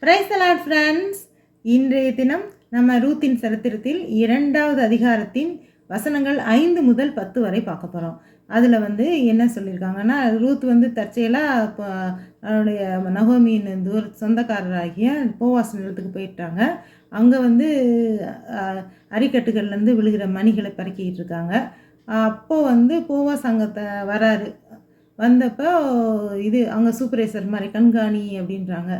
Praise the Lord friends. இன்றைய தினம் நம்ம ரூத்தின் சரித்திரத்தில் 2வது அதிகாரத்தின் வசனங்கள் 5 முதல் 10 வரை பார்க்க போகிறோம். அதில் என்ன சொல்லியிருக்காங்கன்னா, ரூத் தற்செயலாக இப்போ அவருடைய நகோமியின் சொந்தக்காரராகிய போவாஸ் நிலத்துக்கு போயிட்டாங்க. அங்கே அரிக்கட்டுகள்லேருந்து விழுகிற மணிகளை பறக்கிட்டு இருக்காங்க. அப்போது போவாஸ் அங்கே வராரு. வந்தப்போ அங்கே சூப்பர்வைசர் மாதிரி கண்காணி அப்படின்றாங்க.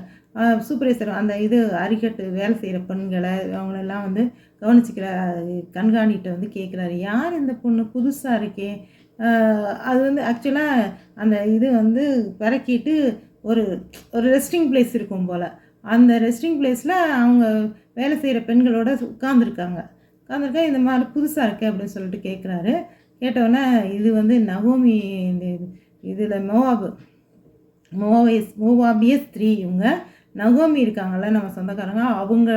சூப்பர்வைசர் அந்த அரிக்கட்டு வேலை செய்கிற பெண்களை அவங்களெல்லாம் கவனிச்சிக்கிற கண்காணிகிட்ட கேட்குறாரு, யார் இந்த பொண்ணு புதுசாக இருக்கே. அது ஆக்சுவலாக அந்த பிறக்கிட்டு ஒரு ஒரு ரெஸ்டிங் பிளேஸ் இருக்கும் போல். அந்த ரெஸ்டிங் பிளேஸில் அவங்க வேலை செய்கிற பெண்களோட உட்காந்துருக்காங்க. இந்த மாதிரி புதுசாக இருக்கே அப்படின்னு சொல்லிட்டு கேட்குறாரு. கேட்டவுடனே இது நகோமி இதில் மோவாபிய ஸ்திரீ. இவங்க நகோமி இருக்காங்கள்ல நம்ம சொந்தக்காரங்க, அவங்க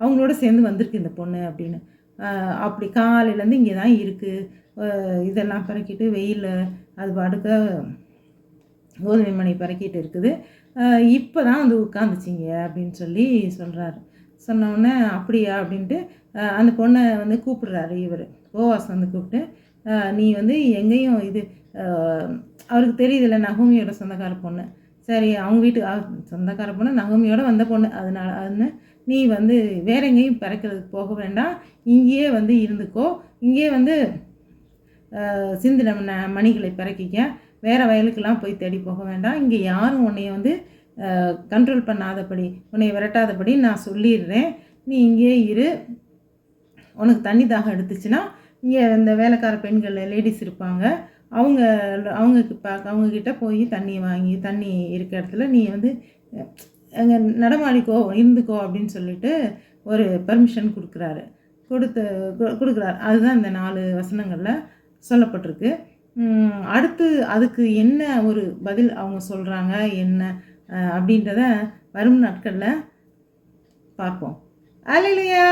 அவங்களோட சேர்ந்து வந்திருக்கு இந்த பொண்ணு அப்படின்னு. அப்படி காலையிலேருந்து இங்கே தான் இருக்குது. இதெல்லாம் பறக்கிட்டு வெயிலில் அது பாடுக்க கோதுமை மணி பறக்கிட்டு இருக்குது. இப்போ தான் உட்காந்துச்சிங்க அப்படின்னு சொல்லி சொல்கிறாரு. சொன்னோடனே அப்படியா அப்படின்ட்டு அந்த பொண்ணை கூப்பிடுறாரு. இவர் போவாஸ் கூப்பிட்டு, நீ எங்கேயும் அவருக்கு தெரியுதுல்ல நகோமியோட சொந்தக்கார பொண்ணு. சரி, அவங்க வீட்டு சொந்தக்கார பொண்ணு நகோமியோட வந்த பொண்ணு. அதனால நீ வேற எங்கேயும் பிறக்கிறதுக்கு போக வேண்டாம், இங்கேயே இருந்துக்கோ. இங்கேயே சிந்தின மணிகளை பிறக்கிக்க. வேறு வயலுக்கெல்லாம் போய் தேடி போக வேண்டாம். இங்கே யாரும் உன்னைய கண்ட்ரோல் பண்ணாதபடி, உன்னைய விரட்டாதபடி நான் சொல்லிடுறேன். நீ இங்கேயே இரு. உனக்கு தண்ணி தாகம் எடுத்துச்சுன்னா இங்கே இந்த வேலைக்கார பெண்கள் லேடிஸ் இருப்பாங்க, அவங்கக்கிட்ட போய் தண்ணி வாங்கி, தண்ணி இருக்க இடத்துல நீ அங்கே நடமாடிக்கோ, இருந்துக்கோ அப்படின்னு சொல்லிட்டு ஒரு பர்மிஷன் கொடுக்குறாரு. அதுதான் இந்த 4 வசனங்களில் சொல்லப்பட்டிருக்கு. அடுத்து அதுக்கு என்ன ஒரு பதில் அவங்க சொல்கிறாங்க என்ன அப்படின்றத வரும் நாட்களில் பார்ப்போம். அல்லேலூயா.